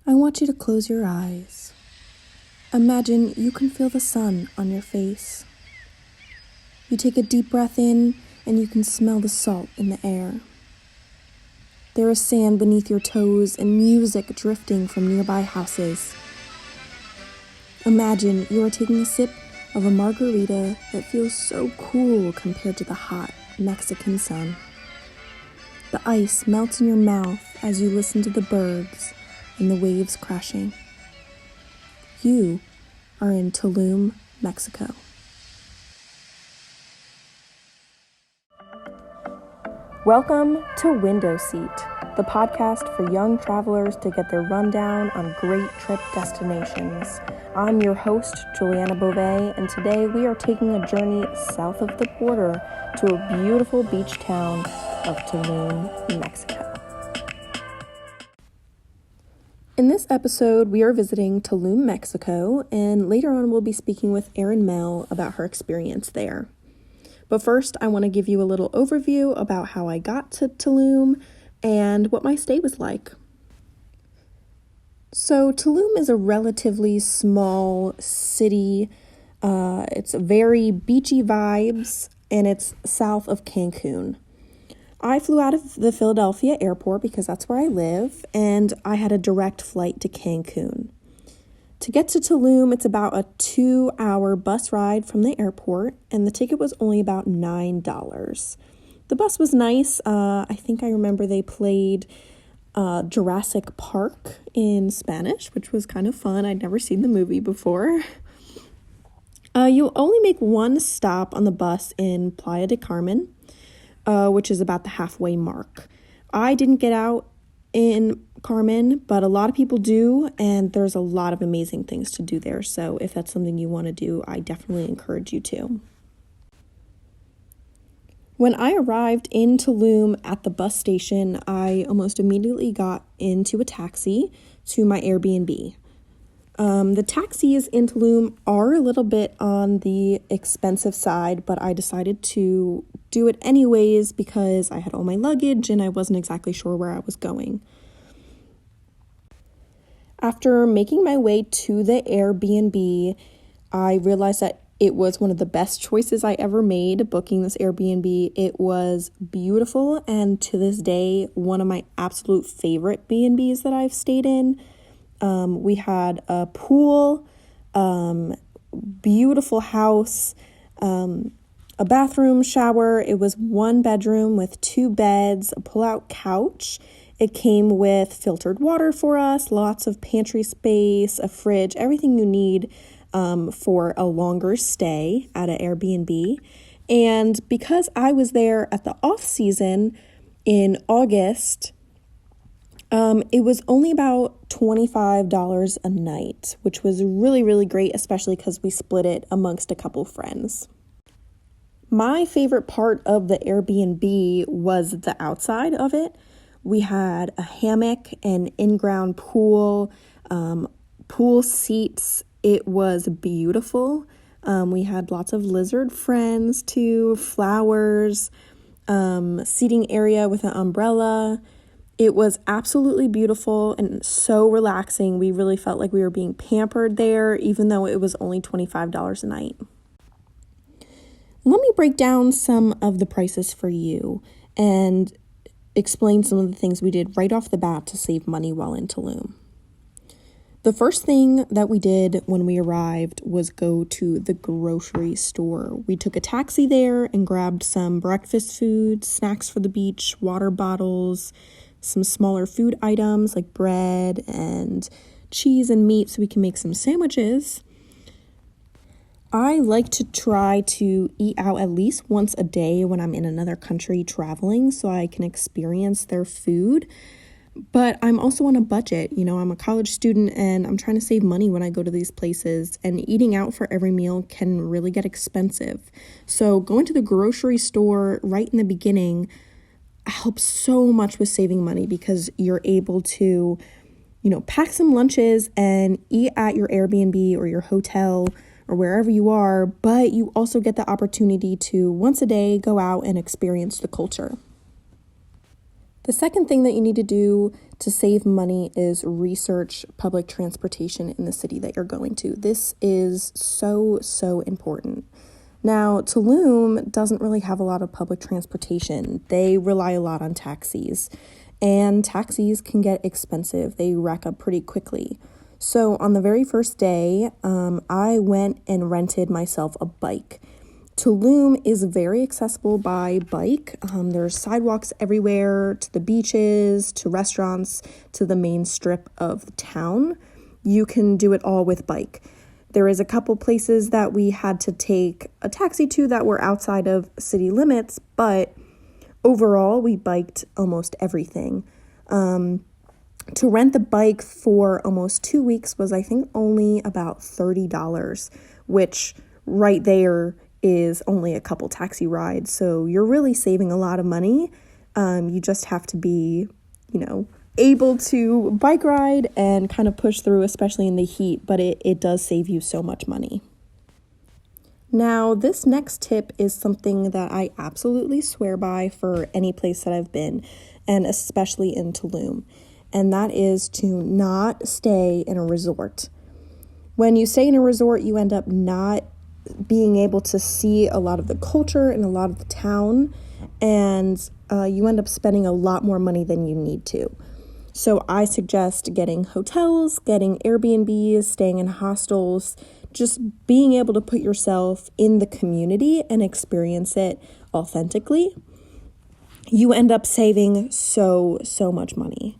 I want you to close your eyes. Imagine you can feel the sun on your face. You take a deep breath in and you can smell the salt in the air. There is sand beneath your toes and music drifting from nearby houses. Imagine you are taking a sip of a margarita that feels so cool compared to the hot Mexican sun. The ice melts in your mouth as you listen to the birds and the waves crashing. You are in Tulum, Mexico. Welcome to Window Seat, the podcast for young travelers to get their rundown on great trip destinations. I'm your host, Julianna Beauvais, and today we are taking a journey south of the border to a beautiful beach town of Tulum, Mexico. In this episode, we are visiting Tulum, Mexico, and later on we'll be speaking with Erin Mehl about her experience there. But first, I want to give you a little overview about how I got to Tulum and what my stay was like. So Tulum is a relatively small city. It's very beachy vibes, and it's south of Cancun. I flew out of the Philadelphia airport because that's where I live, and I had a direct flight to Cancun. To get to Tulum, it's about a 2-hour bus ride from the airport, and the ticket was only about $9. The bus was nice. I think I remember they played Jurassic Park in Spanish, which was kind of fun. I'd never seen the movie before. You'll only make one stop on the bus in Playa del Carmen, which is about the halfway mark. I didn't get out in Carmen, but a lot of people do, and there's a lot of amazing things to do there. So if that's something you want to do, I definitely encourage you to. When I arrived in Tulum at the bus station, I almost immediately got into a taxi to my Airbnb. The taxis in Tulum are a little bit on the expensive side, but I decided to do it anyways because I had all my luggage and I wasn't exactly sure where I was going. After making my way to the Airbnb, I realized that it was one of the best choices I ever made booking this Airbnb. It was beautiful, and to this day, one of my absolute favorite B&Bs that I've stayed in. We had a pool, beautiful house, a bathroom, shower. It was 1 bedroom with 2 beds, a pull-out couch. It came with filtered water for us, lots of pantry space, a fridge, everything you need for a longer stay at an Airbnb. And because I was there at the off season in August, it was only about $25 a night, which was really, really great, especially because we split it amongst a couple friends. My favorite part of the Airbnb was the outside of it. We had a hammock, an in-ground pool, pool seats. It was beautiful. We had lots of lizard friends too, flowers, seating area with an umbrella. It was absolutely beautiful and so relaxing. We really felt like we were being pampered there, even though it was only $25 a night. Let me break down some of the prices for you and explain some of the things we did right off the bat to save money while in Tulum. The first thing that we did when we arrived was go to the grocery store. We took a taxi there and grabbed some breakfast food, snacks for the beach, water bottles, some smaller food items like bread and cheese and meat so we can make some sandwiches. I like to try to eat out at least once a day when I'm in another country traveling so I can experience their food. But I'm also on a budget. I'm a college student and I'm trying to save money when I go to these places, and eating out for every meal can really get expensive. So going to the grocery store right in the beginning helps so much with saving money because you're able to, pack some lunches and eat at your Airbnb or your hotel or wherever you are, but you also get the opportunity to once a day go out and experience the culture. The second thing that you need to do to save money is research public transportation in the city that you're going to. This is so, so important. Now, Tulum doesn't really have a lot of public transportation. They rely a lot on taxis, and taxis can get expensive. They rack up pretty quickly. So on the very first day, I went and rented myself a bike. Tulum is very accessible by bike. There's sidewalks everywhere, to the beaches, to restaurants, to the main strip of the town. You can do it all with bike. There is a couple places that we had to take a taxi to that were outside of city limits, but overall we biked almost everything. To rent the bike for almost 2 weeks was, I think, only about $30, which right there is only a couple taxi rides. So you're really saving a lot of money. You just have to be, able to bike ride and kind of push through, especially in the heat, but it does save you so much money. Now, this next tip is something that I absolutely swear by for any place that I've been, and especially in Tulum, and that is to not stay in a resort. When you stay in a resort, you end up not being able to see a lot of the culture and a lot of the town, and you end up spending a lot more money than you need to. So I suggest getting hotels, getting Airbnbs, staying in hostels, just being able to put yourself in the community and experience it authentically. You end up saving so much money.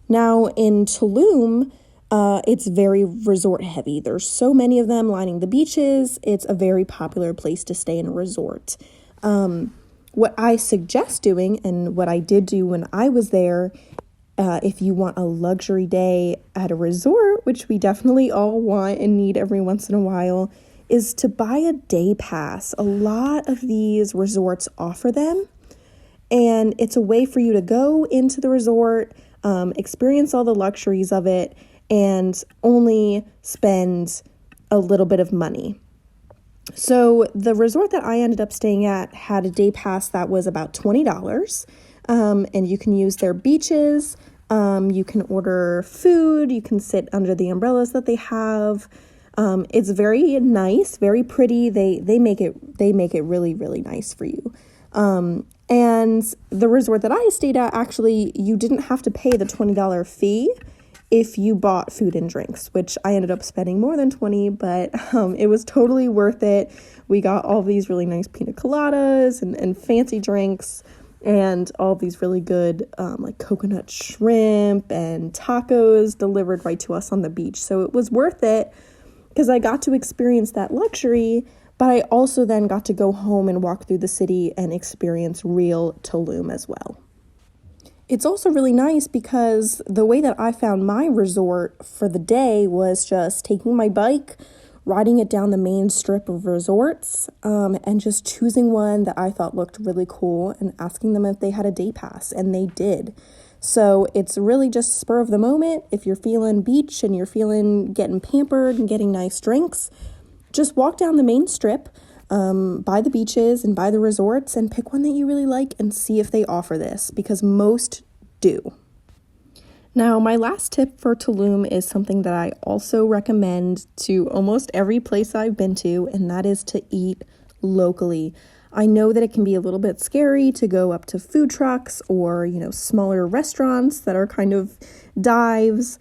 Now in Tulum, it's very resort heavy. There's so many of them lining the beaches. It's a very popular place to stay in a resort. What I suggest doing, and what I did do when I was there, if you want a luxury day at a resort, which we definitely all want and need every once in a while, is to buy a day pass. A lot of these resorts offer them, and it's a way for you to go into the resort, experience all the luxuries of it, and only spend a little bit of money. So the resort that I ended up staying at had a day pass that was about $20, and you can use their beaches, you can order food, you can sit under the umbrellas that they have. It's very nice, very pretty. They make it really, really nice for you. And the resort that I stayed at, actually, you didn't have to pay the $20 fee if you bought food and drinks, which I ended up spending more than $20, but it was totally worth it. We got all these really nice pina coladas and fancy drinks, and all these really good like coconut shrimp and tacos delivered right to us on the beach. So it was worth it because I got to experience that luxury, but I also then got to go home and walk through the city and experience real Tulum as well. It's also really nice because the way that I found my resort for the day was just taking my bike, riding it down the main strip of resorts, and just choosing one that I thought looked really cool and asking them if they had a day pass, and they did. So it's really just spur of the moment. If you're feeling beach and you're feeling getting pampered and getting nice drinks, just walk down the main strip, by the beaches and by the resorts, and pick one that you really like and see if they offer this, because most do. Now, my last tip for Tulum is something that I also recommend to almost every place I've been to, and that is to eat locally. I know that it can be a little bit scary to go up to food trucks or, smaller restaurants that are kind of dives,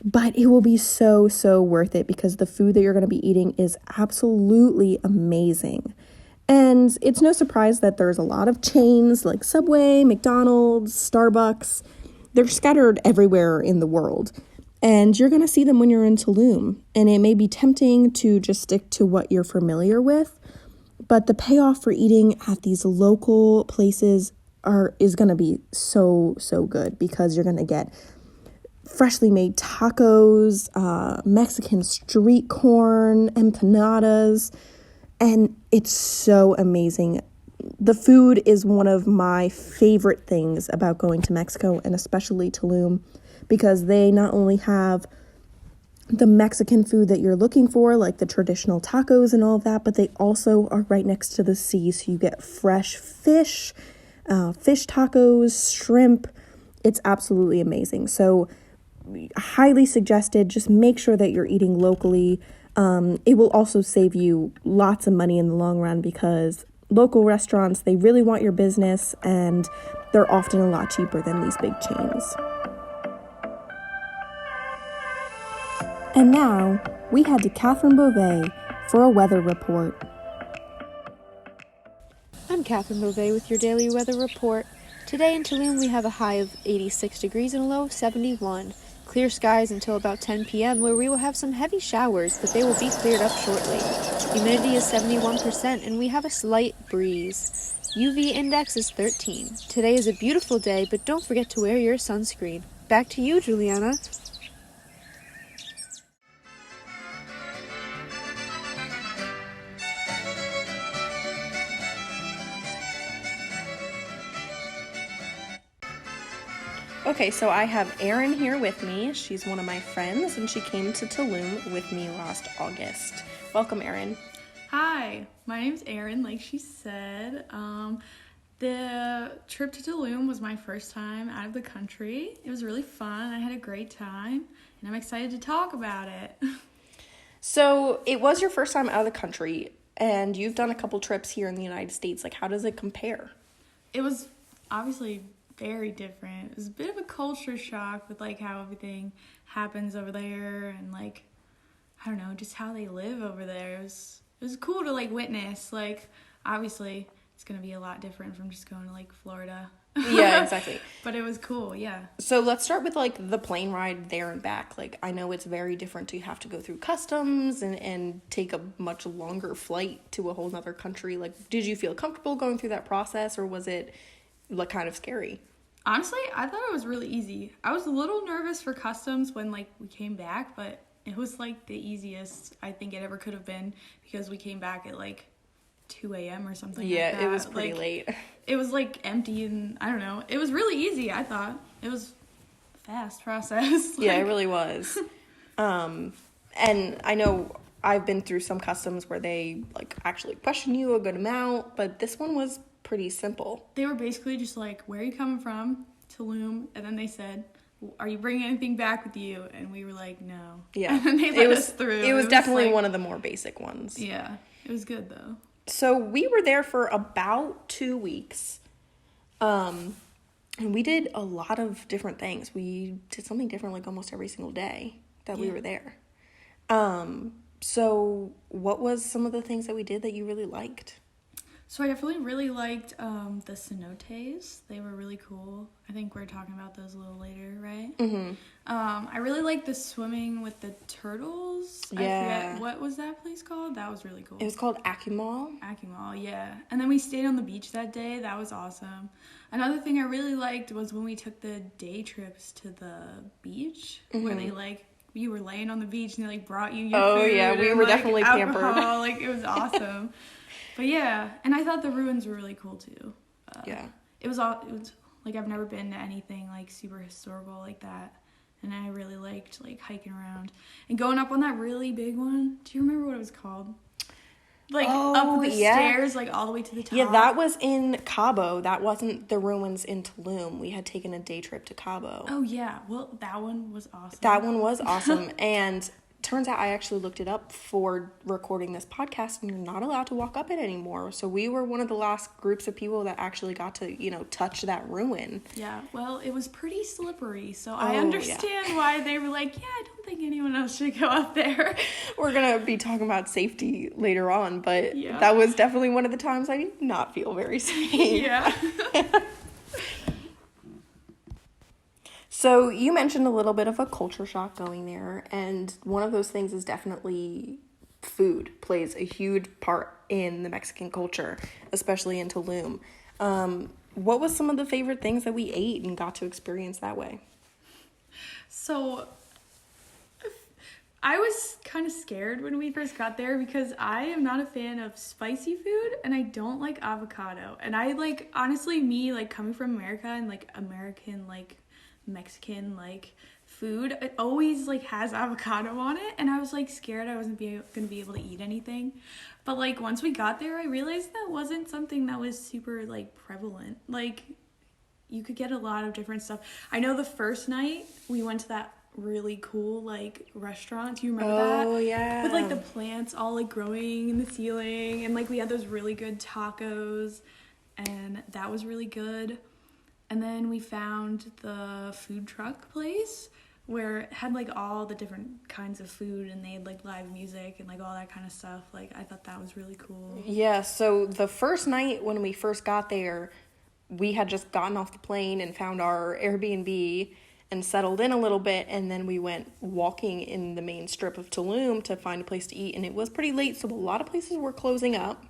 but it will be so worth it because the food that you're going to be eating is absolutely amazing. And it's no surprise that there's a lot of chains like Subway, McDonald's, Starbucks. They're scattered everywhere in the world. And you're going to see them when you're in Tulum. And it may be tempting to just stick to what you're familiar with, but the payoff for eating at these local places is going to be so good, because you're going to get freshly made tacos, Mexican street corn, empanadas, and it's so amazing. The food is one of my favorite things about going to Mexico, and especially Tulum, because they not only have the Mexican food that you're looking for, like the traditional tacos and all of that, but they also are right next to the sea, so you get fresh fish, fish tacos, shrimp, It's absolutely amazing. So highly suggested. Just make sure that you're eating locally. It will also save you lots of money in the long run because local restaurants, they really want your business and they're often a lot cheaper than these big chains. And now we head to Katherine Beauvais for a weather report. I'm Katherine Beauvais with your daily weather report. Today in Tulum we have a high of 86 degrees and a low of 71. Clear skies until about 10 p.m. where we will have some heavy showers, but they will be cleared up shortly. Humidity is 71% and we have a slight breeze. UV index is 13. Today is a beautiful day, but don't forget to wear your sunscreen. Back to you, Juliana. Okay, so I have Erin here with me. She's one of my friends, and she came to Tulum with me last August. Welcome, Erin. Hi, my name's Erin, like she said. The trip to Tulum was my first time out of the country. It was really fun. I had a great time, and I'm excited to talk about it. So it was your first time out of the country, and you've done a couple trips here in the United States. Like, how does it compare? It was obviously very different. It was a bit of a culture shock with like how everything happens over there and like, I don't know, just how they live over there. It was cool to like witness. Like, obviously it's going to be a lot different from just going to like Florida. Yeah, exactly. But it was cool, yeah. So let's start with like the plane ride there and back. Like, I know it's very different to have to go through customs and take a much longer flight to a whole nother country. Like, did you feel comfortable going through that process, or was it like kind of scary? Honestly, I thought it was really easy. I was a little nervous for customs when like we came back, but it was like the easiest I think it ever could have been because we came back at like 2 a.m. or something like that. Yeah, it was pretty like, late. It was like empty and I don't know. It was really easy, I thought. It was a fast process. Yeah, it really was. And I know I've been through some customs where they like actually question you a good amount, but this one was pretty simple. They were basically just like, where are you coming from? Tulum. And then they said, are you bringing anything back with you? And we were like, no. Yeah. And then they let us through. It was definitely like, one of the more basic ones. Yeah. It was good though. So we were there for about 2 weeks. And we did a lot of different things. We did something different like almost every single day that we were there. So what was some of the things that we did that you really liked? So I definitely really liked the cenotes. They were really cool. I think we're talking about those a little later, right? Mm-hmm. I really liked the swimming with the turtles. Yeah. I forget, what was that place called? That was really cool. It was called Akumal. Akumal, yeah. And then we stayed on the beach that day. That was awesome. Another thing I really liked was when we took the day trips to the beach, where they like, you were laying on the beach and they like brought you your food. Oh yeah, we were definitely alcohol. pampered. Like, it was awesome. But yeah, and I thought the ruins were really cool too. Yeah. It was like I've never been to anything like super historical like that. And I really liked like hiking around and going up on that really big one. Do you remember what it was called? Like up the stairs, like all the way to the top. Yeah, that was in Cabo. That wasn't the ruins in Tulum. We had taken a day trip to Cabo. Oh yeah, well that one was awesome. That one was awesome. And turns out I actually looked it up for recording this podcast, and you're not allowed to walk up it anymore. So we were one of the last groups of people that actually got to, touch that ruin. Yeah, well, it was pretty slippery, so I understand why they were like, yeah, I don't think anyone else should go up there. We're going to be talking about safety later on, but that was definitely one of the times I did not feel very safe. Yeah. So you mentioned a little bit of a culture shock going there, and one of those things is definitely food plays a huge part in the Mexican culture, especially in Tulum. What was some of the favorite things that we ate and got to experience that way? So I was kind of scared when we first got there because I am not a fan of spicy food and I don't like avocado. And I like, honestly, me like coming from America and like American like Mexican like food, it always like has avocado on it, and I was like scared I wasn't gonna be able to eat anything. But like once we got there, I realized that wasn't something that was super like prevalent. Like you could get a lot of different stuff. I know the first night we went to that really cool like restaurant. Do you remember that? Oh yeah. With like the plants all like growing in the ceiling, and like we had those really good tacos, and that was really good. And then we found the food truck place where it had like all the different kinds of food, and they had like live music and like all that kind of stuff. Like I thought that was really cool. Yeah, so the first night when we first got there, we had just gotten off the plane and found our Airbnb and settled in a little bit, and then we went walking in the main strip of Tulum to find a place to eat, and it was pretty late, so a lot of places were closing up,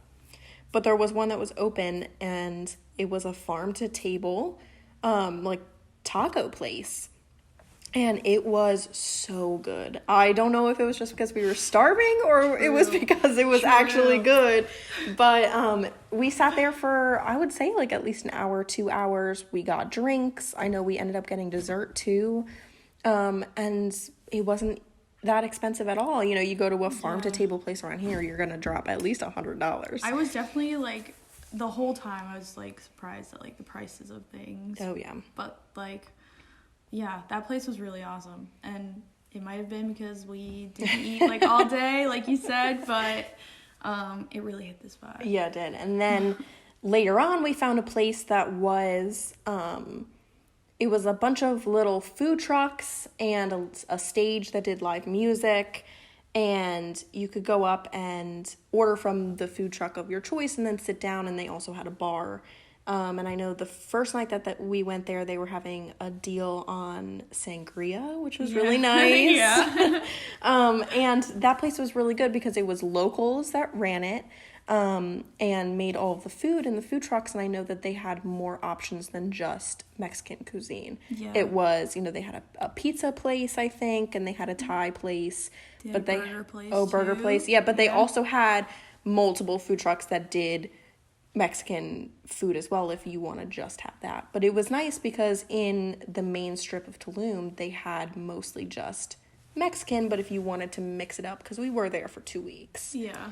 but there was one that was open, and it was a farm to table like taco place, and it was so good. I don't know if it was just because we were starving or it was because it was actually good, but we sat there for, I would say, like at least an hour, 2 hours. We got drinks. I know we ended up getting dessert too, and it wasn't that expensive at all. You know, you go to a farm to table place around here, you're gonna drop at least $100. I was definitely like, the whole time I was like surprised at like the prices of things. Oh yeah. But like, yeah, that place was really awesome, and it might have been because we didn't eat like all day, like you said, but it really hit the spot. Yeah, it did. And then later on, we found a place that was, it was a bunch of little food trucks and a stage that did live music, and you could go up and order from the food truck of your choice and then sit down, and they also had a bar. And I know the first night that we went there, they were having a deal on sangria, which was really nice. Yeah. And that place was really good because it was locals that ran it, and made all of the food in the food trucks. And I know that they had more options than just Mexican cuisine. Yeah. It was, you know, they had a pizza place, I think, and they had a Thai place. Burger place burger too. place. Yeah, but they also had multiple food trucks that did Mexican food as well if you want to just have that. But it was nice because in the main strip of Tulum, they had mostly just Mexican, but if you wanted to mix it up, because we were there for 2 weeks. Yeah.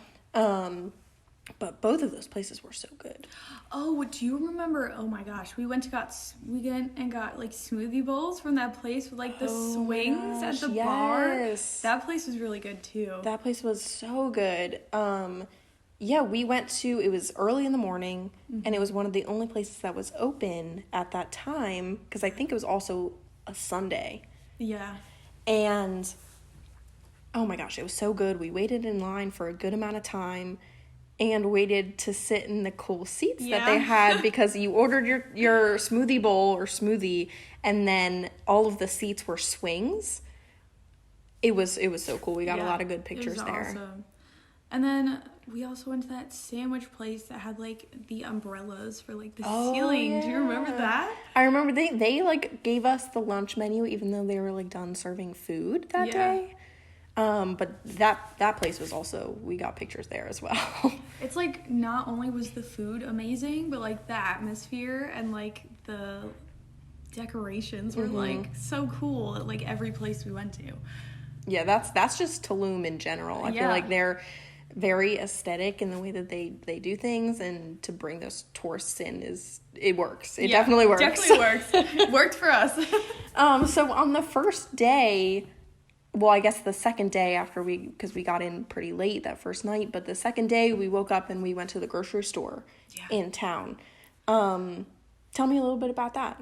But both of those places were so good. Oh, do you remember? Oh my gosh, we went and got like smoothie bowls from that place with like the swings at the bar. That place was really good too. That place was so good. Yeah, we went to, it was early in the morning, and it was one of the only places that was open at that time, because I think it was also a Sunday. Yeah. And oh my gosh, it was so good. We waited in line for a good amount of time and waited to sit in the cool seats that they had, because you ordered your smoothie bowl or smoothie, and then all of the seats were swings. It was so cool. We got a lot of good pictures there. Awesome. And then we also went to that sandwich place that had like the umbrellas for like the ceiling. Yeah. Do you remember that? I remember they like gave us the lunch menu even though they were like done serving food that day. But that place was also, we got pictures there as well. It's like not only was the food amazing, but like the atmosphere and like the decorations were like so cool at like every place we went to. Yeah, that's just Tulum in general. I feel like they're very aesthetic in the way that they do things, and to bring those tourists in it works. It definitely works. Definitely works. It worked for us. So on the first day, well, I guess the second day because we got in pretty late that first night, but the second day we woke up and we went to the grocery store in town. Tell me a little bit about that.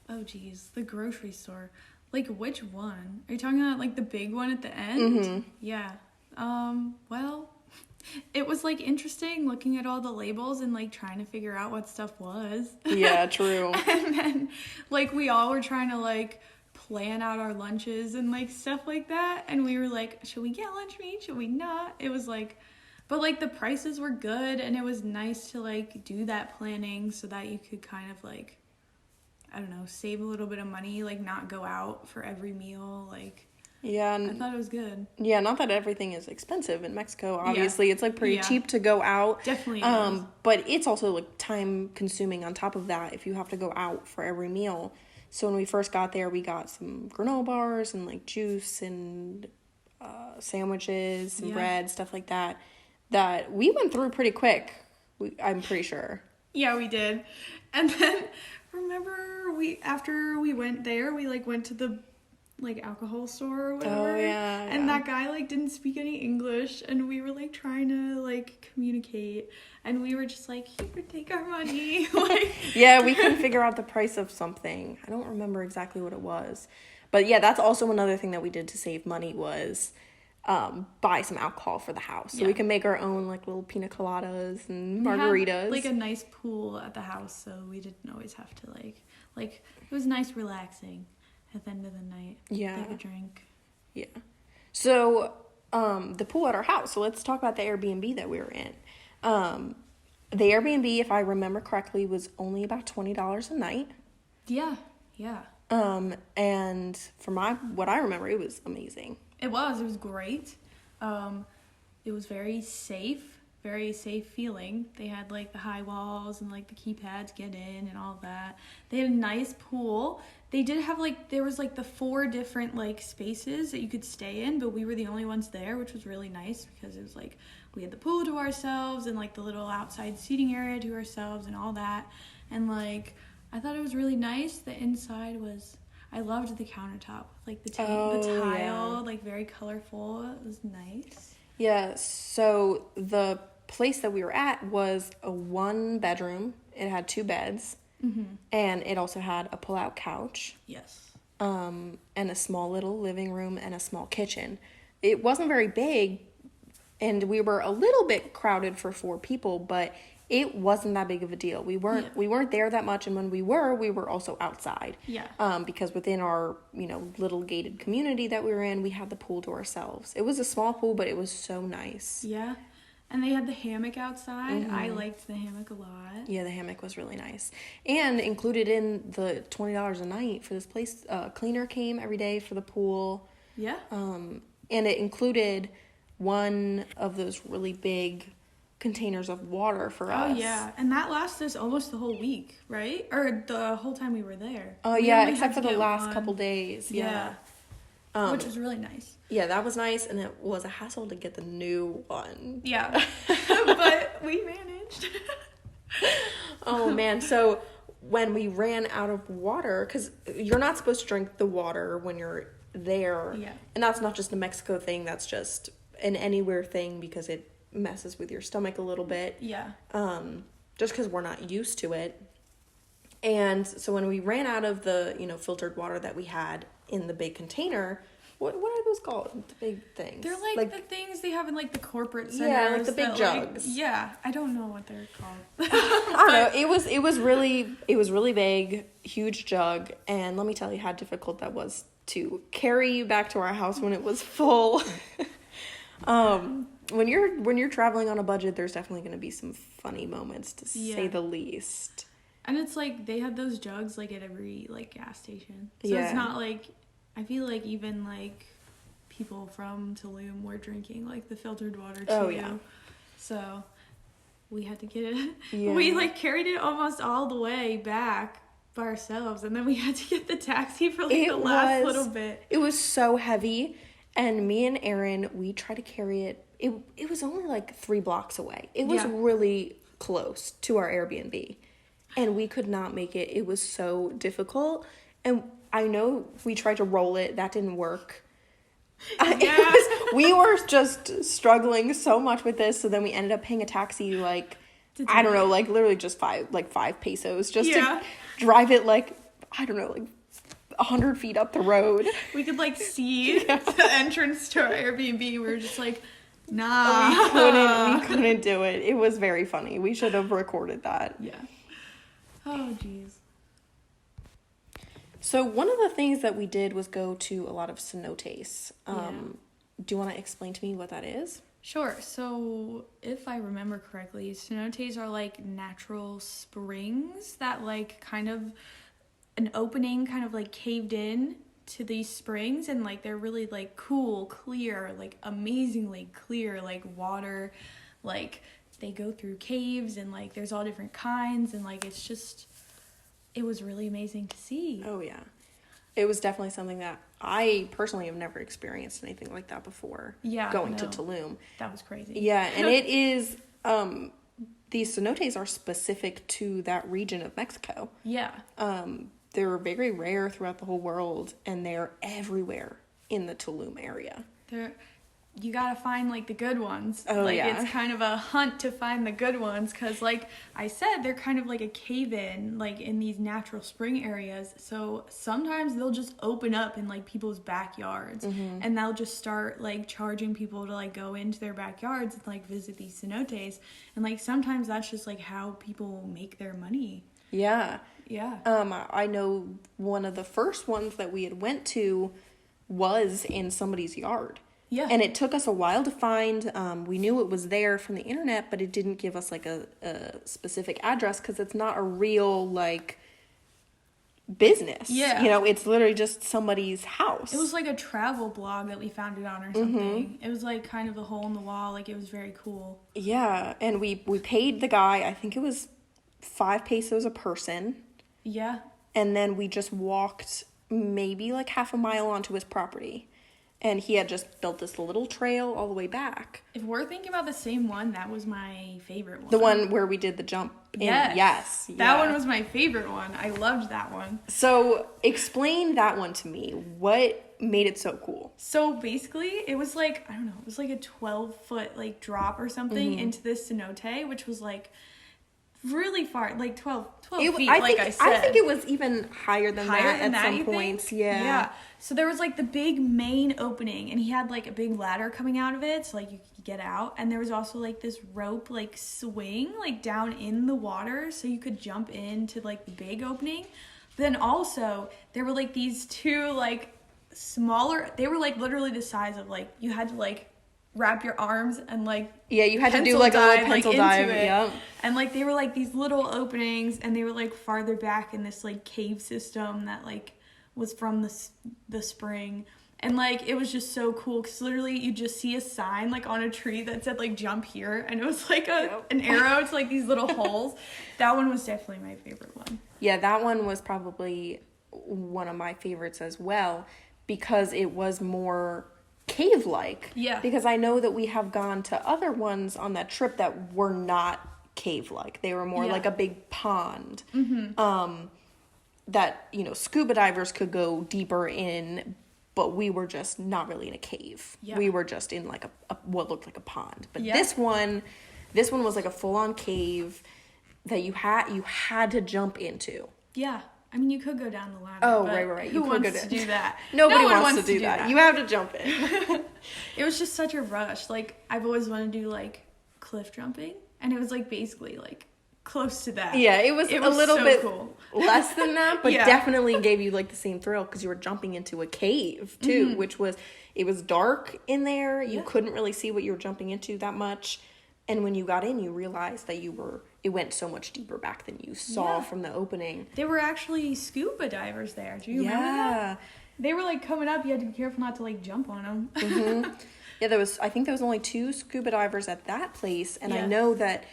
Oh geez, the grocery store. Like which one? Are you talking about like the big one at the end? Mm-hmm. Yeah. Well, it was like interesting looking at all the labels and like trying to figure out what stuff was. Yeah, true. And then like we all were trying to like plan out our lunches and like stuff like that, and we were like, should we get lunch meat? Should we not? It was like, but like the prices were good, and it was nice to like do that planning so that you could kind of like, I don't know, save a little bit of money, like not go out for every meal, like. Yeah, I thought it was good. Yeah, not that everything is expensive in Mexico. Obviously, it's like pretty cheap to go out. Definitely is. But it's also like time consuming on top of that if you have to go out for every meal. So when we first got there, we got some granola bars and like juice and sandwiches and bread, stuff like that. That we went through pretty quick. I'm pretty sure. Yeah, we did. And then remember after we went there, we like went to the like alcohol store or whatever. Oh, yeah. And that guy like didn't speak any English, and we were like trying to like communicate, and we were just like, here, take our money. Like, yeah, we couldn't figure out the price of something. I don't remember exactly what it was. But yeah, that's also another thing that we did to save money was buy some alcohol for the house. So we can make our own like little pina coladas and margaritas. We had, like a nice pool at the house, so we didn't always have to like it was nice relaxing at the end of the night. Yeah. Take a drink. Yeah. So the pool at our house. So let's talk about the Airbnb that we were in. The Airbnb, if I remember correctly, was only about $20 a night. Yeah. Yeah. And from what I remember, it was amazing. It was great. It was very safe feeling. They had like the high walls and like the keypads get in and all that. They had a nice pool. They did have like, there was like the 4 different like spaces that you could stay in, but we were the only ones there, which was really nice because it was like, we had the pool to ourselves and like the little outside seating area to ourselves and all that. And like, I thought it was really nice. The inside was, I loved the countertop, like the tile, like very colorful. It was nice. Yeah, so the place that we were at was a 1-bedroom. It had 2 beds, and it also had a pull-out couch. Yes. And a small little living room and a small kitchen. It wasn't very big, and we were a little bit crowded for 4 people, but it wasn't that big of a deal. We weren't there that much, and when we were also outside. Yeah. Because within our, little gated community that we were in, we had the pool to ourselves. It was a small pool, but it was so nice. Yeah. And they had the hammock outside. I liked the hammock a lot. Yeah, the hammock was really nice. And included in the $20 a night for this place, cleaner came every day for the pool. Yeah. And it included one of those really big containers of water for us. Oh, yeah. And that lasted us almost the whole week, right? Or the whole time we were there. Oh, yeah, except for the last couple days. Yeah. Which was really nice. Yeah, that was nice, and it was a hassle to get the new one. Yeah. But we managed. Oh, man. So when we ran out of water, because you're not supposed to drink the water when you're there. Yeah. And that's not just a Mexico thing. That's just an anywhere thing because it messes with your stomach a little bit. Yeah. Just because we're not used to it. And so when we ran out of the, filtered water that we had in the big container, what are those called? The big things. They're like the things they have in like the corporate centers. Yeah, like the big jugs. I don't know what they're called. I don't know. It was really big, huge jug, and let me tell you how difficult that was to carry back to our house when it was full. When you're traveling on a budget, there's definitely going to be some funny moments, to say the least. And it's like they had those jugs like at every like gas station. So it's not like, I feel like even like people from Tulum were drinking like the filtered water too. Oh yeah. So we had to get it. Yeah. We like carried it almost all the way back by ourselves, and then we had to get the taxi for like the last little bit. It was so heavy, and me and Erin, we tried to carry it. It was only like 3 blocks away. It was really close to our Airbnb. And we could not make it. It was so difficult. And I know we tried to roll it. That didn't work. We were just struggling so much with this. So then we ended up paying a taxi, like, I don't know, like literally just 5 pesos just to drive it, like, I don't know, like 100 feet up the road. We could like see the entrance to our Airbnb. We were just like, nah. We couldn't do it. It was very funny. We should have recorded that. Yeah. Oh, jeez. So one of the things that we did was go to a lot of cenotes. Do you want to explain to me what that is? Sure. So if I remember correctly, cenotes are like natural springs that like kind of an opening kind of like caved in to these springs, and like they're really like cool, clear, like amazingly clear, like water, like they go through caves, and like there's all different kinds, and like it was really amazing to see. Oh yeah, it was definitely something that I personally have never experienced anything like that before. Yeah, going to Tulum, that was crazy. Yeah, and it is these cenotes are specific to that region of Mexico. Yeah. They're very rare throughout the whole world, and they're everywhere in the Tulum area. You gotta find, like, the good ones. Oh, like, yeah. It's kind of a hunt to find the good ones, because, like I said, they're kind of like a cave-in, like, in these natural spring areas. So sometimes they'll just open up in, like, people's backyards, and they'll just start, like, charging people to, like, go into their backyards and, like, visit these cenotes. And, like, sometimes that's just, like, how people make their money. Yeah. Yeah. I know one of the first ones that we had went to was in somebody's yard. Yeah. And it took us a while to find. We knew it was there from the internet, but it didn't give us, like, a specific address, because it's not a real, like, business. Yeah. You know, it's literally just somebody's house. It was like a travel blog that we found it on or something. It was like kind of a hole in the wall. Like, it was very cool. Yeah. And we paid the guy, I think it was 5 pesos a person. Yeah. And then we just walked maybe like half a mile onto his property. And he had just built this little trail all the way back. If we're thinking about the same one, that was my favorite one. The one where we did the jump. Yes. That one was my favorite one. I loved that one. So explain that one to me. What made it so cool? So basically, it was like, I don't know, it was like a 12-foot like drop or something into this cenote, which was like really far, like 12 feet, I said. I think it was even higher than that at some points. Yeah. So there was like the big main opening, and he had like a big ladder coming out of it, so like you could get out. And there was also like this rope like swing like down in the water, so you could jump into like the big opening. But then also there were like these two like smaller, they were like literally the size of like, you had to like wrap your arms and like you had to do like a little pencil dive. Yeah. And like they were like these little openings, and they were like farther back in this like cave system that like was from the spring. And like it was just so cool, because literally you just see a sign like on a tree that said like jump here, and it was like an arrow to like these little holes. That one was definitely my favorite one. Yeah, that one was probably one of my favorites as well, because it was more cave-like. Yeah. Because I know that we have gone to other ones on that trip that were not cave-like. They were more like a big pond. That, you know, scuba divers could go deeper in, but we were just not really in a cave. Yeah. We were just in like a what looked like a pond. But this one was like a full-on cave that you had to jump into. Yeah. I mean, you could go down the ladder. Oh, but right. Who wants to do that? Nobody wants to do that. You have to jump in. It was just such a rush. Like, I've always wanted to do, like, cliff jumping. And it was, like, basically, like, close to that. Yeah, it was a little so bit cool. less than that, but Yeah. definitely gave you, like, the same thrill, because you were jumping into a cave, too, which was, it was dark in there. You couldn't really see what you were jumping into that much. And when you got in, you realized that it went so much deeper back than you saw from the opening. There were actually scuba divers there. Do you remember that? They were, like, coming up. You had to be careful not to, like, jump on them. Yeah, I think there was only 2 scuba divers at that place. And I know that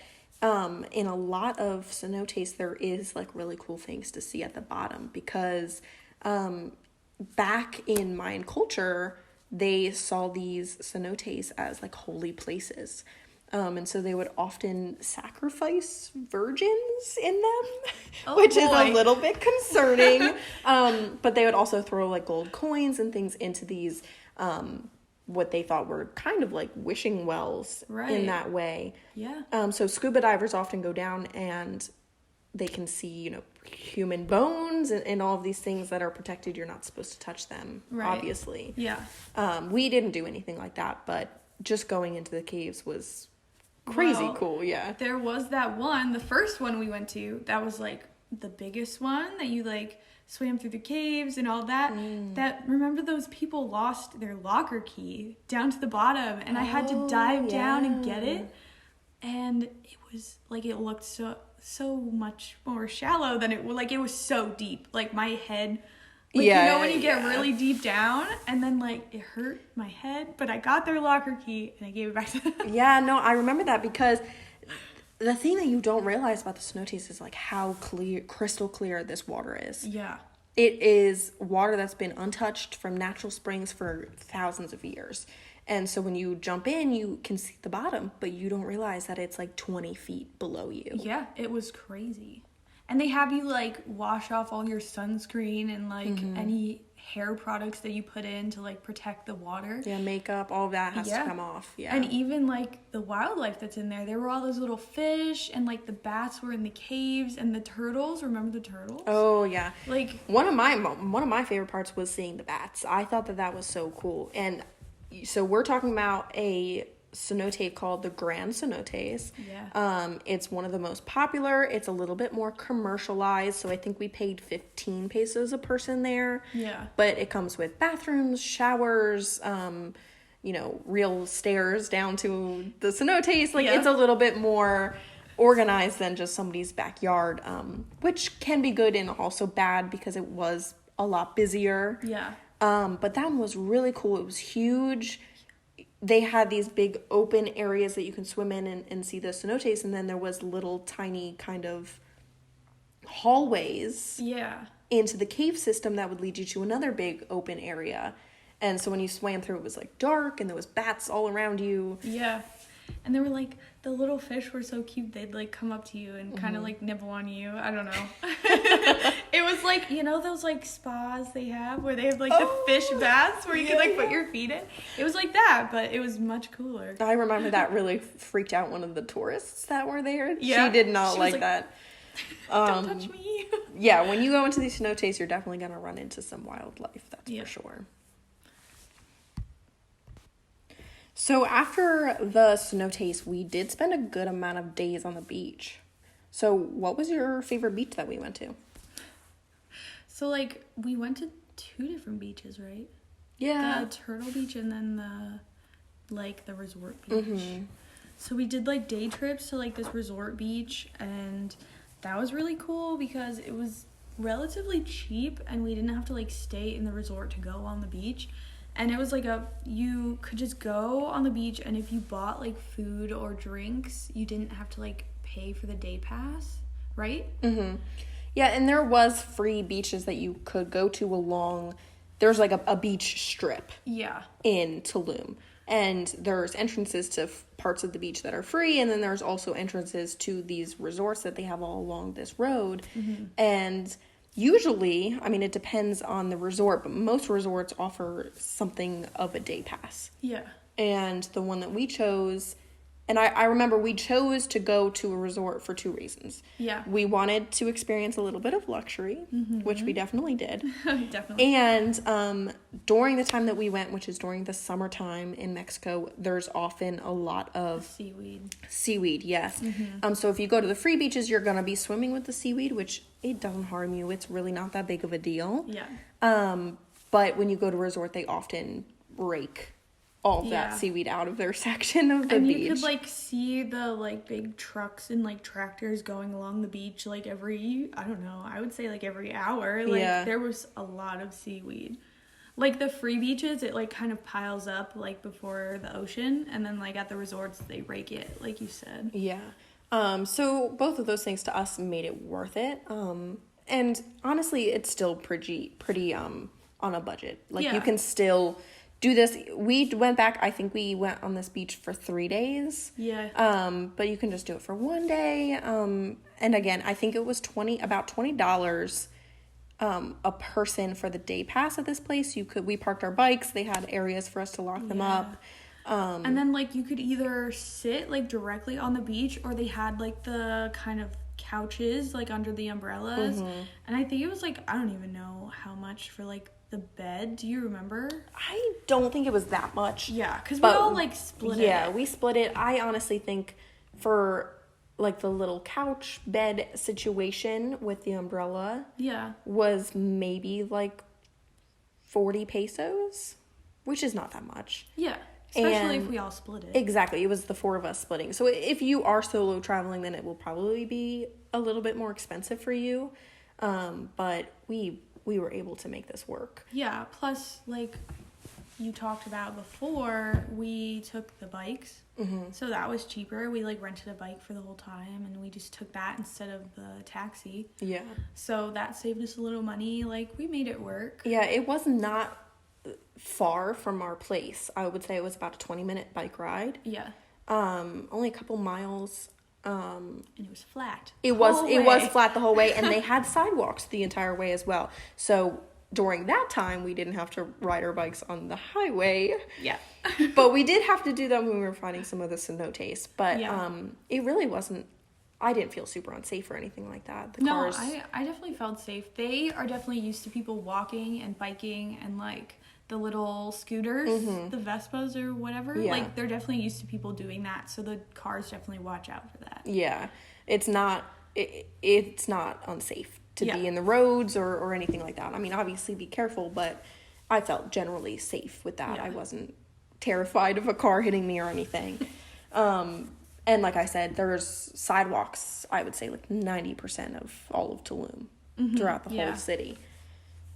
in a lot of cenotes, there is, like, really cool things to see at the bottom. Because back in Mayan culture, they saw these cenotes as, like, holy places. And so they would often sacrifice virgins in them, which is a little bit concerning. But they would also throw like gold coins and things into these, what they thought were kind of like wishing wells in that way. Yeah. So scuba divers often go down and they can see, you know, human bones and all of these things that are protected. You're not supposed to touch them, obviously. Yeah. We didn't do anything like that, but just going into the caves was crazy cool. Yeah, there was that one, the first one we went to, that was like the biggest one that you like swam through the caves and all that. That, remember, those people lost their locker key down to the bottom, and I had to dive down and get it, and it was like, it looked so much more shallow than it was so deep, like my head. Like, you know when you get really deep down, and then, like, it hurt my head, but I got their locker key, and I gave it back to them. Yeah, no, I remember that, because the thing that you don't realize about the cenotes is, like, how crystal clear this water is. Yeah. It is water that's been untouched from natural springs for thousands of years. And so when you jump in, you can see the bottom, but you don't realize that it's like 20 feet below you. Yeah, it was crazy. And they have you, like, wash off all your sunscreen and, like, any hair products that you put in to, like, protect the water. Yeah, makeup, all that has to come off. Yeah. And even, like, the wildlife that's in there. There were all those little fish, and, like, the bats were in the caves, and the turtles. Remember the turtles? Oh, yeah. Like, one of my favorite parts was seeing the bats. I thought that was so cool. And so we're talking about a cenote called the Grand Cenotes. Yeah. It's one of the most popular. It's a little bit more commercialized, so I think we paid 15 pesos a person there. Yeah. But it comes with bathrooms, showers, real stairs down to the cenotes. Like, it's a little bit more organized than just somebody's backyard, which can be good and also bad because it was a lot busier. Yeah. But that one was really cool. It was huge. They had these big open areas that you can swim in and see the cenotes, and then there was little tiny kind of hallways into the cave system that would lead you to another big open area. And so when you swam through, it was like dark and there was bats all around you. Yeah. And they were like, the little fish were so cute. They'd like come up to you and kind of like nibble on you. I don't know. It was like, those like spas they have where they have like the fish baths where you can like put your feet in. It was like that, but it was much cooler. I remember that really freaked out one of the tourists that were there. Yeah. She did not like that. Don't touch me. Yeah, when you go into these cenotes, you're definitely going to run into some wildlife. That's for sure. So after the cenotes, we did spend a good amount of days on the beach. So what was your favorite beach that we went to? So, like, we went to 2 different beaches, right? Yeah. The Turtle Beach and then the resort beach. So we did, like, day trips to, like, this resort beach, and that was really cool because it was relatively cheap, and we didn't have to, like, stay in the resort to go on the beach. And it was like you could just go on the beach, and if you bought like food or drinks, you didn't have to like pay for the day pass, right? Yeah, and there was free beaches that you could go to along. There's like a beach strip. Yeah. In Tulum, and there's entrances to parts of the beach that are free, and then there's also entrances to these resorts that they have all along this road, and usually, I mean, it depends on the resort, but most resorts offer something of a day pass. Yeah. And the one that we chose, and I remember we chose to go to a resort for 2 reasons. Yeah. We wanted to experience a little bit of luxury, which we definitely did. Definitely. And during the time that we went, which is during the summertime in Mexico, there's often a lot of seaweed, yes. So if you go to the free beaches, you're going to be swimming with the seaweed, which it doesn't harm you. It's really not that big of a deal. Yeah. But when you go to a resort, they often rake all that seaweed out of their section of the beach. And you could like see the like big trucks and like tractors going along the beach like every, I don't know, I would say like every hour. Like there was a lot of seaweed. Like the free beaches, it like kind of piles up like before the ocean, and then like at the resorts they rake it, like you said. Yeah. So both of those things to us made it worth it. And honestly, it's still pretty on a budget. Like you can still do this. We went back, I think we went on this beach for 3 days. Yeah. But you can just do it for 1 day. And again, I think it was about $20 a person for the day pass at this place. We parked our bikes. They had areas for us to lock them up. And then like you could either sit like directly on the beach, or they had like the kind of couches like under the umbrellas. And I think it was like, I don't even know how much for like the bed. Do you remember? I don't think it was that much. Yeah, because we all like split it. Yeah, we split it. I honestly think for like the little couch bed situation with the umbrella was maybe like 40 pesos, which is not that much. Yeah, especially if we all split it. Exactly, it was the 4 of us splitting. So if you are solo traveling, then it will probably be a little bit more expensive for you. But we were able to make this work. Yeah, plus, like you talked about before, we took the bikes. So that was cheaper. We, like, rented a bike for the whole time, and we just took that instead of the taxi. Yeah. So that saved us a little money. Like, we made it work. Yeah, it was not far from our place. I would say it was about a 20-minute bike ride. Yeah. Only a couple miles. And it was flat. It was flat the whole way, and they had sidewalks the entire way as well. So during that time, we didn't have to ride our bikes on the highway. Yeah. But we did have to do that when we were finding some of the cenotes. But Yeah. it really wasn't, I didn't feel super unsafe or anything like that. The No, cars, I definitely felt safe. They are definitely used to people walking and biking and like the little scooters, the Vespas or whatever. Yeah. Like they're definitely used to people doing that. So the cars definitely watch out for that. yeah, it's not unsafe to Yeah. be in the roads or anything like that. I mean, obviously be careful, but I felt generally safe with that. Yeah. I wasn't terrified of a car hitting me or anything. And like I said, there's sidewalks, I would say like 90% of all of Tulum throughout the Yeah. whole city.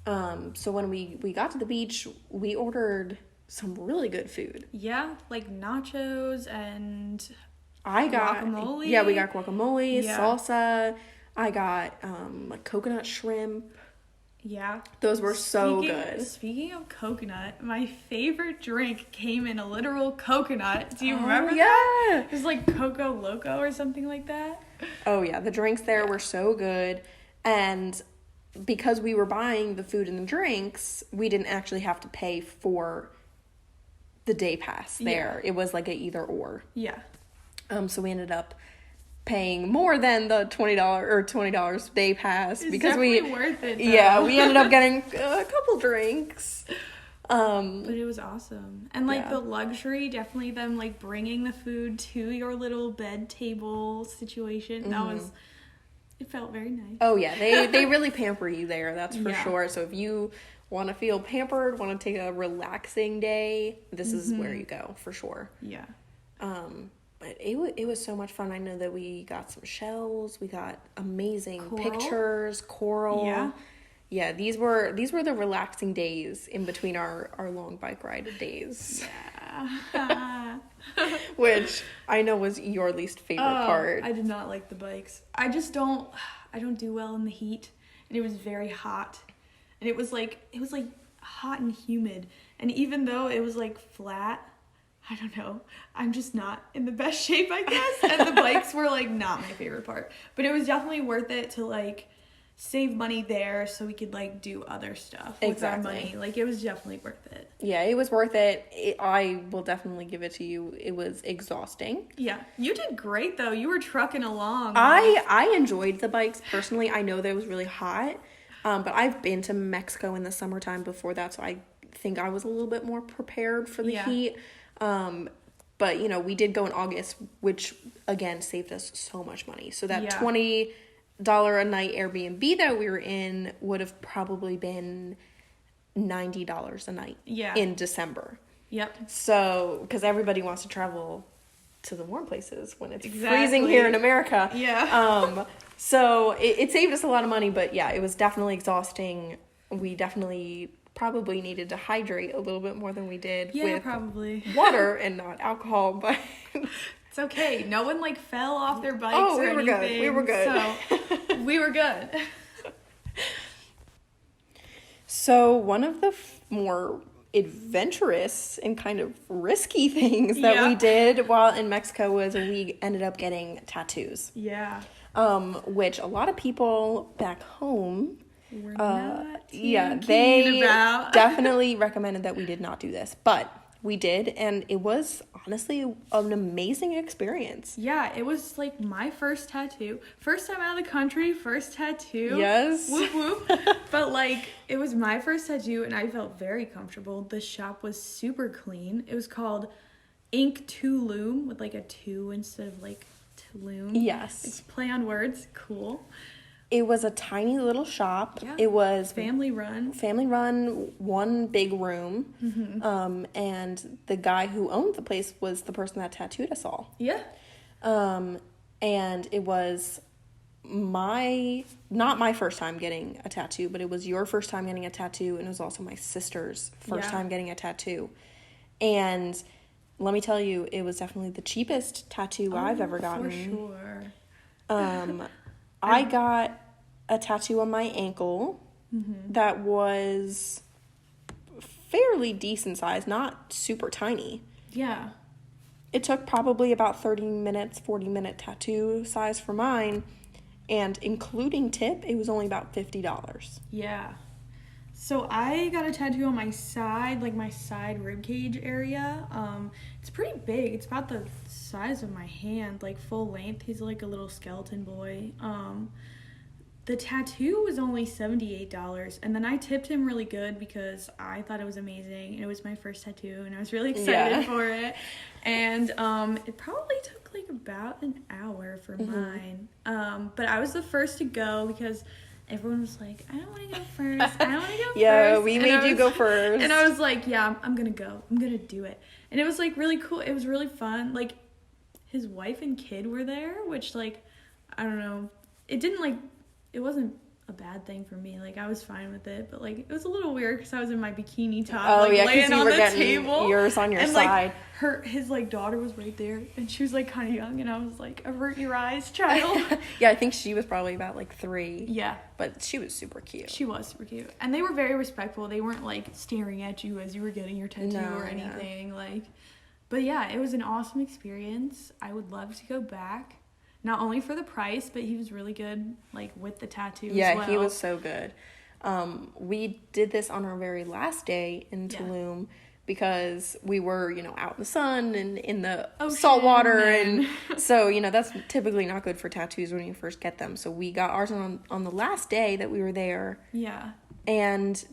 So when we got to the beach, we ordered some really good food. Yeah, like nachos and I got guacamole. Yeah, we got guacamole, Yeah. salsa. I got like coconut shrimp. yeah. Those were so good. Speaking of coconut, my favorite drink came in a literal coconut. Do you remember yeah. that? It was like Coco Loco or something like that. Oh yeah, the drinks there were so good, and because we were buying the food and the drinks, we didn't actually have to pay for the day pass there. Yeah. It was like a either or. Yeah. So we ended up paying more than the $20 day pass It's because definitely worth it, though. Yeah, we ended up getting a couple drinks. But it was awesome. And like Yeah. the luxury, definitely them like bringing the food to your little bed table situation. That was, it felt very nice. Oh yeah, they really pamper you there, that's for Yeah. sure. So if you want to feel pampered, want to take a relaxing day, this is where you go for sure. Yeah. But it was so much fun. I know that we got some shells, we got amazing Coral? pictures, coral. Yeah. Yeah, these were the relaxing days in between our long bike ride days, Yeah. which I know was your least favorite part. I did not like the bikes. I don't do well in the heat. And it was very hot. And it was like hot and humid. And even though it was like flat, I don't know, I'm just not in the best shape, I guess. And the bikes were like not my favorite part. But it was definitely worth it to like save money there so we could like do other stuff with our Exactly. money. Like it was definitely worth it. Yeah, it was worth it. I will definitely give it to you. It was exhausting. Yeah. You did great though. You were trucking along. I enjoyed the bikes personally. I know that it was really hot, but I've been to Mexico in the summertime before that, so I think I was a little bit more prepared for the Yeah. heat. But you know, we did go in August, which again saved us so much money. So that Yeah. $20 a night Airbnb that we were in would have probably been $90 a night Yeah. in December. Yep. So, because everybody wants to travel to the warm places when it's Exactly. freezing here in America. Yeah. So it saved us a lot of money, but yeah, it was definitely exhausting. We definitely probably needed to hydrate a little bit more than we did Yeah, with probably. water and not alcohol, but It's okay. No one like fell off their bikes Oh, or we were anything. good. We were good. So we were good. So one of the more adventurous and kind of risky things that Yeah. we did while in Mexico was we ended up getting tattoos. Yeah. Which a lot of people back home, We're not too yeah, keen they about. definitely recommended that we did not do this, but we did, and it was honestly an amazing experience. Yeah, it was like my first tattoo. First time out of the country, first tattoo. Yes. Whoop whoop. But like, it was my first tattoo and I felt very comfortable. The shop was super clean. It was called Ink Tulum with like a 2 instead of like Tulum. Yes. It's play on words. Cool. It was a tiny little shop. Yeah. It was Family run. family run, one big room. And the guy who owned the place was the person that tattooed us all. Yeah. And it was not my first time getting a tattoo, but it was your first time getting a tattoo, and it was also my sister's first Yeah. time getting a tattoo. And let me tell you, it was definitely the cheapest tattoo I've ever gotten. For sure. I got a tattoo on my ankle that was fairly decent size, not super tiny. Yeah. It took probably about 30 minutes, 40-minute tattoo size for mine, and including tip, it was only about $50. Yeah. So I got a tattoo on my side, like my side rib cage area. It's pretty big. It's about the size of my hand, like full length. He's like a little skeleton boy. The tattoo was only $78, and then I tipped him really good because I thought it was amazing. It was my first tattoo, and I was really excited for it. And it probably took like about an hour for mine. But I was the first to go because everyone was like, I don't want to go first. I don't want to go first. Yeah, we made you go first. And I was like, yeah, I'm going to go. I'm going to do it. And it was like really cool. It was really fun. Like, his wife and kid were there, which, like, I don't know. It wasn't a bad thing for me. Like, I was fine with it, but like, it was a little weird because I was in my bikini top, laying on the table. Yours on your and, side. Like, his like daughter was right there, and she was like kind of young, and I was like, avert your eyes, child. Yeah, I think she was probably about like 3. Yeah, but she was super cute. She was super cute, and they were very respectful. They weren't like staring at you as you were getting your tattoo or anything. Like, but yeah, it was an awesome experience. I would love to go back. Not only for the price, but he was really good, like, with the tattoo as well. Yeah, he was so good. We did this on our very last day in Tulum because we were, out in the sun and in the salt water. And so, that's typically not good for tattoos when you first get them. So we got ours on the last day that we were there. Yeah. And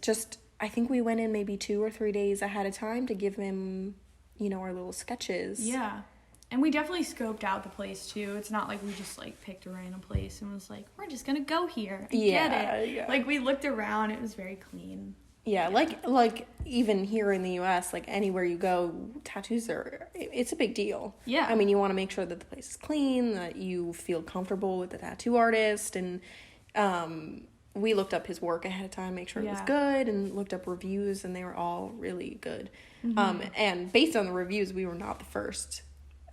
I think we went in maybe 2 or 3 days ahead of time to give him, our little sketches. Yeah. And we definitely scoped out the place, too. It's not like we just, like, picked a random place and was like, we're just going to go here and get it. Yeah. Like, we looked around. It was very clean. Yeah, like even here in the U.S., like, anywhere you go, tattoos it's a big deal. Yeah. I mean, you want to make sure that the place is clean, that you feel comfortable with the tattoo artist. And we looked up his work ahead of time, make sure it was good, and looked up reviews, and they were all really good. Mm-hmm. And based on the reviews, we were not the first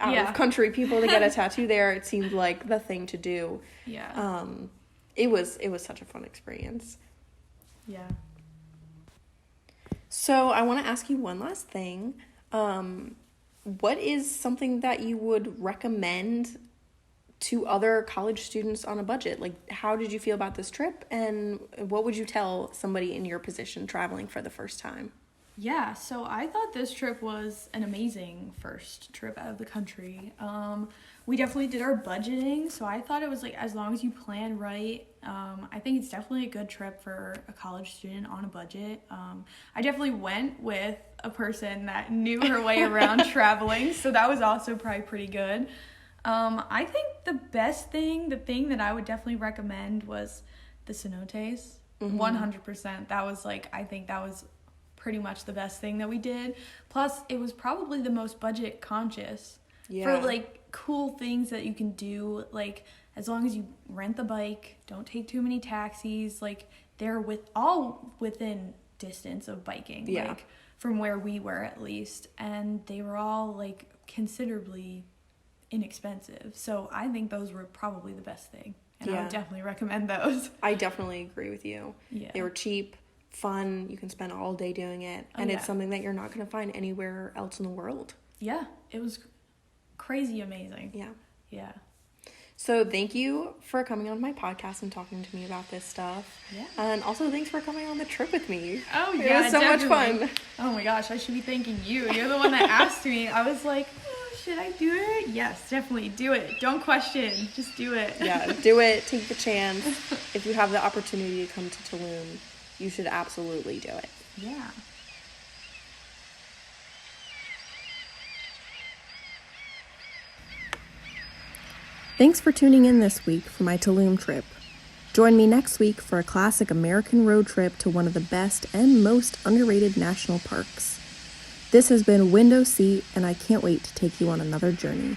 out of country people to get a tattoo there. It seemed like the thing to do. Yeah. It was such a fun experience. Yeah. So I want to ask you one last thing. What is something that you would recommend to other college students on a budget? Like, how did you feel about this trip, and what would you tell somebody in your position traveling for the first time? Yeah, so I thought this trip was an amazing first trip out of the country. We definitely did our budgeting, so I thought it was like, as long as you plan right, I think it's definitely a good trip for a college student on a budget. I definitely went with a person that knew her way around traveling, so that was also probably pretty good. I think the thing that I would definitely recommend was the cenotes. 100%. I think that was pretty much the best thing that we did. Plus, it was probably the most budget conscious for like cool things that you can do. Like, as long as you rent the bike, don't take too many taxis. Like, they're all within distance of biking, like from where we were at least, and they were all like considerably inexpensive. So I think those were probably the best thing, and I would definitely recommend those. I definitely agree with you. Yeah, they were cheap, fun, you can spend all day doing it, and it's something that you're not going to find anywhere else in the world. Yeah, it was crazy amazing. Yeah. So thank you for coming on my podcast and talking to me about this stuff. Yeah. And also thanks for coming on the trip with me. Oh yeah, it was so much fun. Oh my gosh, I should be thanking you. You're the one that asked me. I was like, should I do it? Yes, definitely do it. Don't question, just do it. Yeah, do it. Take the chance. If you have the opportunity to come to Tulum, you should absolutely do it. Yeah. Thanks for tuning in this week for my Tulum trip. Join me next week for a classic American road trip to one of the best and most underrated national parks. This has been Window Seat, and I can't wait to take you on another journey.